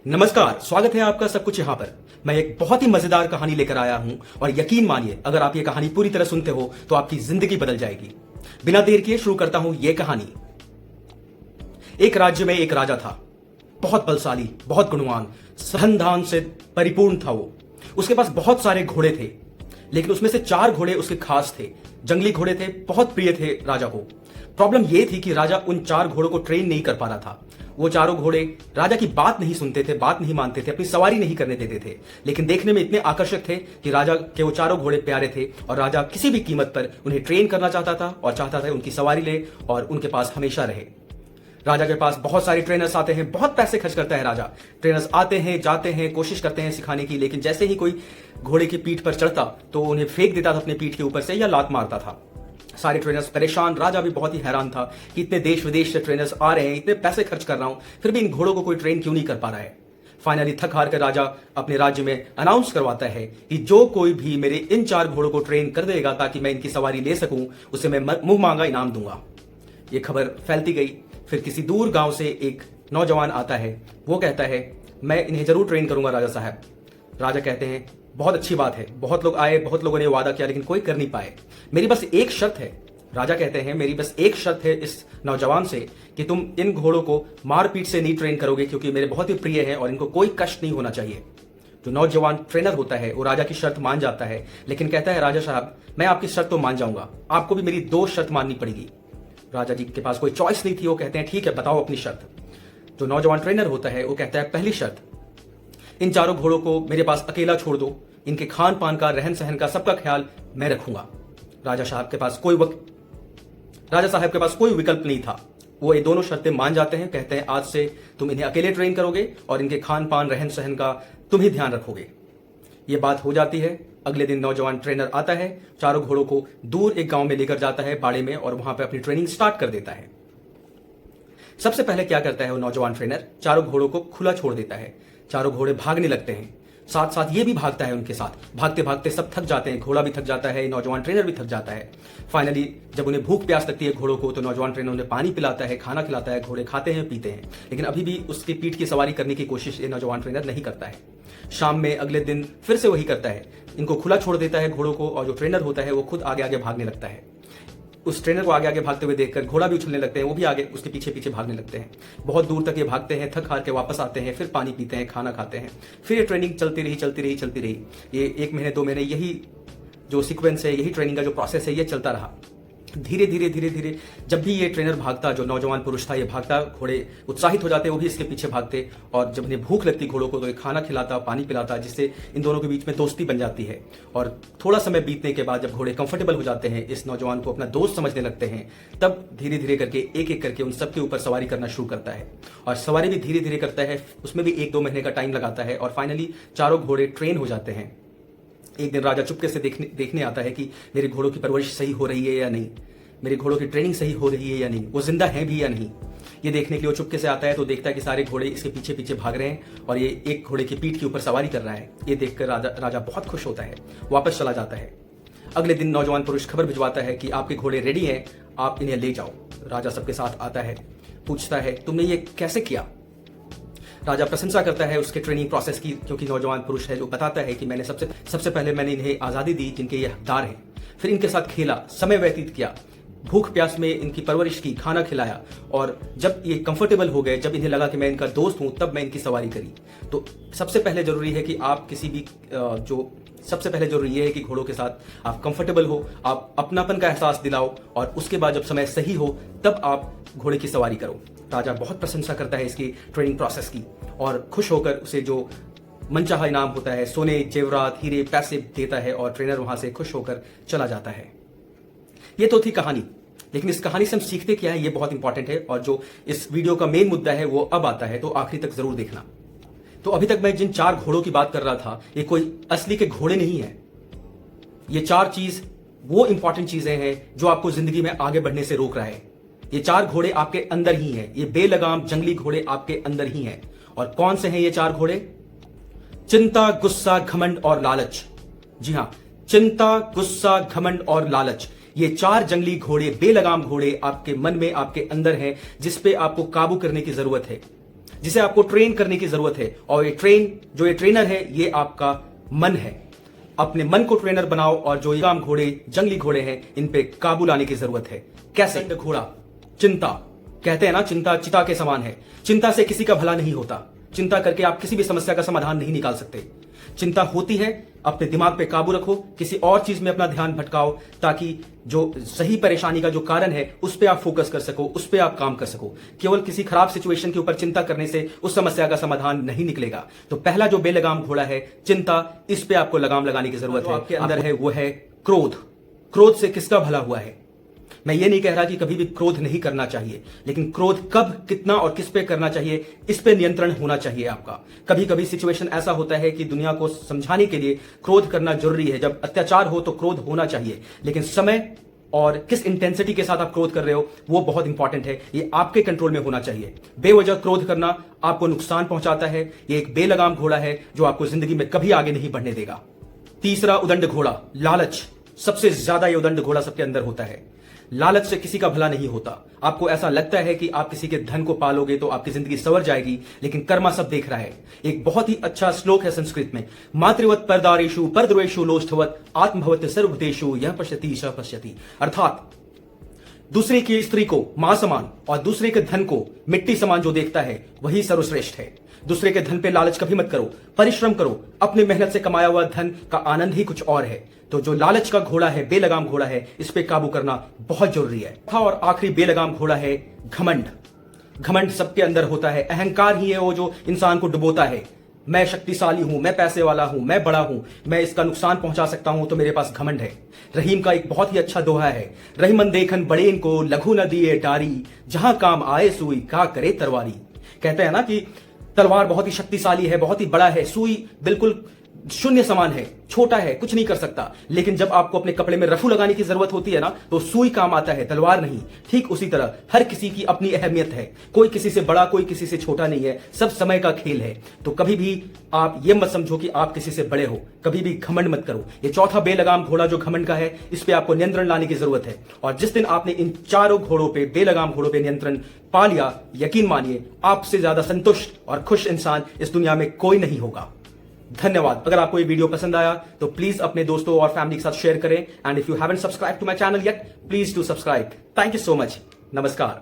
नमस्कार, स्वागत है आपका सब कुछ यहाँ पर। मैं एक बहुत ही मजेदार कहानी लेकर आया हूं और यकीन मानिए अगर आप ये कहानी पूरी तरह सुनते हो तो आपकी जिंदगी बदल जाएगी। बिना देर किए शुरू करता हूं ये कहानी। एक राज्य में एक राजा था, बहुत बलशाली, बहुत गुणवान, धन धान से परिपूर्ण था वो। उसके पास बहुत सारे घोड़े थे, लेकिन उसमें से 4 घोड़े उसके खास थे। जंगली घोड़े थे, बहुत प्रिय थे राजा को। प्रॉब्लम यह थी कि राजा उन 4 घोड़ों को ट्रेन नहीं कर पा रहा था। वो चारों घोड़े राजा की बात नहीं सुनते थे, बात नहीं मानते थे, अपनी सवारी नहीं करने देते थे, लेकिन देखने में इतने आकर्षक थे कि राजा के वो चारों घोड़े प्यारे थे और राजा किसी भी कीमत पर उन्हें ट्रेन करना चाहता था और चाहता था उनकी सवारी ले और उनके पास हमेशा रहे। राजा के पास बहुत सारे ट्रेनर्स आते हैं, बहुत पैसे खर्च करता है राजा। ट्रेनर्स आते हैं, जाते हैं, कोशिश करते हैं सिखाने की, लेकिन जैसे ही कोई घोड़े की पीठ पर चढ़ता तो उन्हें फेंक देता था अपने पीठ के ऊपर से या लात मारता था। सारे ट्रेनर्स परेशान, राजा भी बहुत ही हैरान था कि इतने देश विदेश से ट्रेनर्स आ रहे हैं, इतने पैसे खर्च कर रहा हूं, फिर भी इन घोड़ों को कोई ट्रेन क्यों नहीं कर पा रहा है। फाइनली थक हार कर राजा अपने राज्य में अनाउंस करवाता है कि जो कोई भी मेरे इन 4 घोड़ों को ट्रेन कर देगा ताकि मैं इनकी सवारी ले सकूं, उसे मैं मुंह मांगा इनाम दूंगा। ये खबर फैलती गई। फिर किसी दूर गांव से एक नौजवान आता है, वो कहता है मैं इन्हें जरूर ट्रेन करूंगा राजा साहब। राजा कहते हैं बहुत अच्छी बात है, बहुत लोग आए, बहुत लोगों ने वादा किया, लेकिन कोई कर नहीं पाए। मेरी बस एक शर्त है। राजा कहते हैं मेरी बस एक शर्त है इस नौजवान से कि तुम इन घोड़ों को मारपीट से नहीं ट्रेन करोगे, क्योंकि मेरे बहुत ही प्रिय हैं और इनको कोई कष्ट नहीं होना चाहिए। जो नौजवान ट्रेनर होता है वो राजा की शर्त मान जाता है, लेकिन कहता है राजा साहब मैं आपकी शर्त तो मान जाऊंगा, आपको भी मेरी 2 शर्त माननी पड़ेगी। राजा जी के पास कोई चॉइस नहीं थी, वो कहते हैं ठीक है बताओ अपनी शर्त। जो नौजवान ट्रेनर होता है वो कहता है पहली शर्त, इन 4 घोड़ों को मेरे पास अकेला छोड़ दो, इनके खान पान का, रहन सहन का, सबका ख्याल मैं रखूंगा। राजा साहब के पास कोई विकल्प नहीं था। वो ये दोनों शर्तें मान जाते हैं, कहते हैं आज से तुम इन्हें अकेले ट्रेन करोगे और इनके खान पान, रहन सहन का तुम ही ध्यान रखोगे। ये बात हो जाती है। अगले दिन नौजवान ट्रेनर आता है, 4 घोड़ों को दूर एक गांव में लेकर जाता है, बाड़े में, और वहां पर अपनी ट्रेनिंग स्टार्ट कर देता है। सबसे पहले क्या करता है वो नौजवान ट्रेनर, 4 घोड़ों को खुला छोड़ देता है। 4 घोड़े भागने लगते हैं, साथ साथ ये भी भागता है उनके साथ। भागते भागते सब थक जाते हैं, घोड़ा भी थक जाता है, नौजवान ट्रेनर भी थक जाता है। फाइनली जब उन्हें भूख प्यास लगती है घोड़ों को, तो नौजवान ट्रेनर उन्हें पानी पिलाता है, खाना खिलाता है, घोड़े खाते हैं, पीते हैं, लेकिन अभी भी उसकी पीठ की सवारी करने की कोशिश ये नौजवान ट्रेनर नहीं करता है। शाम में अगले दिन फिर से वही करता है, इनको खुला छोड़ देता है घोड़ों को, और जो ट्रेनर होता है वो खुद आगे आगे भागने लगता है। उस ट्रेनर को आगे आगे भागते हुए देखकर घोड़ा भी उछलने लगते हैं, वो भी आगे उसके पीछे पीछे भागने लगते हैं। बहुत दूर तक ये भागते हैं, थक हार के वापस आते हैं, फिर पानी पीते हैं, खाना खाते हैं। फिर ये ट्रेनिंग चलती रही। ये 1 महीने 2 महीने यही जो सीक्वेंस है, यही ट्रेनिंग का जो प्रोसेस है, ये चलता रहा। धीरे धीरे जब भी ये ट्रेनर भागता, जो नौजवान पुरुष था ये भागता, घोड़े उत्साहित हो जाते, वो भी इसके पीछे भागते, और जब इन्हें भूख लगती घोड़ों को तो ये खाना खिलाता, पानी पिलाता, जिससे इन दोनों के बीच में दोस्ती बन जाती है। और थोड़ा समय बीतने के बाद जब घोड़े कंफर्टेबल हो जाते हैं, इस नौजवान को अपना दोस्त समझने लगते हैं, तब धीरे धीरे करके एक एक करके उन सबके ऊपर सवारी करना शुरू करता है। और सवारी भी धीरे धीरे करता है, उसमें भी 1-2 महीने का टाइम लगाता है, और फाइनली 4 घोड़े ट्रेन हो जाते हैं। एक दिन राजा चुपके से देखने आता है कि मेरे घोड़ों की परवरिश सही हो रही है या नहीं, मेरे घोड़ों की ट्रेनिंग सही हो रही है या नहीं, वो जिंदा हैं भी या नहीं। ये देखने के लिए वो चुपके से आता है, तो देखता है कि सारे घोड़े इसके पीछे पीछे भाग रहे हैं और ये एक घोड़े की पीठ के ऊपर सवारी कर रहा है। ये देखकर राजा बहुत खुश होता है, वापस चला जाता है। अगले दिन नौजवान पुरुष खबर भिजवाता है कि आपके घोड़े रेडी हैं, आप इन्हें ले जाओ। राजा सबके साथ आता है, पूछता है तुमने ये कैसे किया। राजा प्रशंसा करता है उसके ट्रेनिंग प्रोसेस की, क्योंकि नौजवान पुरुष है जो बताता है कि मैंने सबसे पहले मैंने इन्हें आज़ादी दी जिनके ये हकदार हैं, फिर इनके साथ खेला, समय व्यतीत किया, भूख प्यास में इनकी परवरिश की, खाना खिलाया, और जब ये कंफर्टेबल हो गए, जब इन्हें लगा कि मैं इनका दोस्त हूं, तब मैं इनकी सवारी करी। तो सबसे पहले जरूरी है कि आप सबसे पहले जरूरी है कि घोड़ों के साथ आप कंफर्टेबल हो, आप अपनापन का एहसास दिलाओ, और उसके बाद जब समय सही हो तब आप घोड़े की सवारी करो। राजा बहुत प्रशंसा करता है इसकी ट्रेनिंग प्रोसेस की, और खुश होकर उसे जो मनचाहा इनाम होता है, सोने, जेवरात, हीरे, पैसे देता है, और ट्रेनर वहां से खुश होकर चला जाता है। ये तो थी कहानी, लेकिन इस कहानी से हम सीखते क्या है ये बहुत इंपॉर्टेंट है, और जो इस वीडियो का मेन मुद्दा है वो अब आता है, तो आखिरी तक जरूर देखना। तो अभी तक मैं जिन 4 घोड़ों की बात कर रहा था, ये कोई असली के घोड़े नहीं है। ये 4 चीज वो इंपॉर्टेंट चीजें हैं जो आपको जिंदगी में आगे बढ़ने से रोक रहा है। ये 4 घोड़े आपके अंदर ही हैं, ये बेलगाम जंगली घोड़े आपके अंदर ही हैं। और कौन से हैं ये 4 घोड़े? चिंता, गुस्सा, घमंड और लालच। जी हां, चिंता, गुस्सा, घमंड और लालच, ये 4 जंगली घोड़े, बेलगाम घोड़े आपके मन में, आपके अंदर हैं, जिस पे आपको काबू करने की जरूरत है। जिसे आपको ट्रेन करने की जरूरत है। और ये ट्रेनर है, ये आपका मन है। अपने मन को ट्रेनर बनाओ और जो काम घोड़े, जंगली घोड़े हैं, इन पे काबू लाने की जरूरत है। कैसे? घोड़ा, चिंता। कहते हैं ना, चिंता चिता के समान है। चिंता से किसी का भला नहीं होता। चिंता करके आप किसी भी समस्या का समाधान नहीं निकाल सकते। चिंता होती है, अपने दिमाग पे काबू रखो, किसी और चीज में अपना ध्यान भटकाओ, ताकि जो सही परेशानी का जो कारण है उस पे आप फोकस कर सको, उस पे आप काम कर सको। केवल किसी खराब सिचुएशन के ऊपर चिंता करने से उस समस्या का समाधान नहीं निकलेगा। तो पहला जो बेलगाम घोड़ा है चिंता, इस पे आपको लगाम लगाने की जरूरत है। आपके अंदर है वो है क्रोध। क्रोध से किसका भला हुआ है? मैं ये नहीं कह रहा कि कभी भी क्रोध नहीं करना चाहिए, लेकिन क्रोध कब, कितना और किस पे करना चाहिए, इस पे नियंत्रण होना चाहिए आपका। कभी कभी सिचुएशन ऐसा होता है कि दुनिया को समझाने के लिए क्रोध करना जरूरी है। जब अत्याचार हो तो क्रोध होना चाहिए, लेकिन समय और किस इंटेंसिटी के साथ आप क्रोध कर रहे हो वो बहुत इंपॉर्टेंट है। ये आपके कंट्रोल में होना चाहिए। बेवजह क्रोध करना आपको नुकसान पहुंचाता है। ये एक बेलगाम घोड़ा है जो आपको जिंदगी में कभी आगे नहीं बढ़ने देगा। तीसरा उदंड घोड़ा, लालच। सबसे ज्यादा ये उदंड घोड़ा सबके अंदर होता है। लालच से किसी का भला नहीं होता। आपको ऐसा लगता है कि आप किसी के धन को पालोगे तो आपकी जिंदगी संवर जाएगी, लेकिन कर्मा सब देख रहा है। एक बहुत ही अच्छा श्लोक है संस्कृत में, मातृवत परदारेषु परद्रोषु लोष्ठवत आत्मभवत सर्वभूतेषु यह पश्यति स पश्यति। अर्थात दूसरे की स्त्री को मां समान और दूसरे के धन को मिट्टी समान जो देखता है वही सर्वश्रेष्ठ है। दूसरे के धन पे लालच कभी मत करो, परिश्रम करो। अपने मेहनत से कमाया हुआ धन का आनंद ही कुछ और है। तो जो लालच का घोड़ा है, बेलगाम घोड़ा है, इस पे काबू करना बहुत जरूरी है। और आखिरी बेलगाम घोड़ा है घमंड। घमंड सबके अंदर होता है। अहंकार ही है वो जो इंसान को डुबोता है। मैं शक्तिशाली हूं, मैं पैसे वाला हूं, मैं बड़ा हूं, मैं इसका नुकसान पहुंचा सकता हूं, तो मेरे पास घमंड है। रहीम का एक बहुत ही अच्छा दोहा है, रहीमन देखन बड़े इनको लघु न दिए डारी, जहां काम आए सुई का करे तरवारी। कहते हैं ना कि तलवार बहुत ही शक्तिशाली है, बहुत ही बड़ा है, सुई बिल्कुल शून्य समान है, छोटा है, कुछ नहीं कर सकता। लेकिन जब आपको अपने कपड़े में रफू लगाने की जरूरत होती है ना, तो सुई काम आता है, तलवार नहीं। ठीक उसी तरह हर किसी की अपनी अहमियत है। कोई किसी से बड़ा, कोई किसी से छोटा नहीं है। सब समय का खेल है। तो कभी भी आप ये मत समझो कि आप किसी से बड़े हो। कभी भी घमंड मत करो। ये चौथा बेलगाम घोड़ा जो घमंड का है, इस पे आपको नियंत्रण लाने की जरूरत है। और जिस दिन आपने इन चारों घोड़ों पे, बेलगाम घोड़ों पे नियंत्रण पा लिया, यकीन मानिए आपसे ज्यादा संतुष्ट और खुश इंसान इस दुनिया में कोई नहीं होगा। धन्यवाद। अगर आपको ये वीडियो पसंद आया तो प्लीज अपने दोस्तों और फैमिली के साथ शेयर करें। And if you haven't subscribe to my channel yet, please do subscribe. Thank you so much. नमस्कार।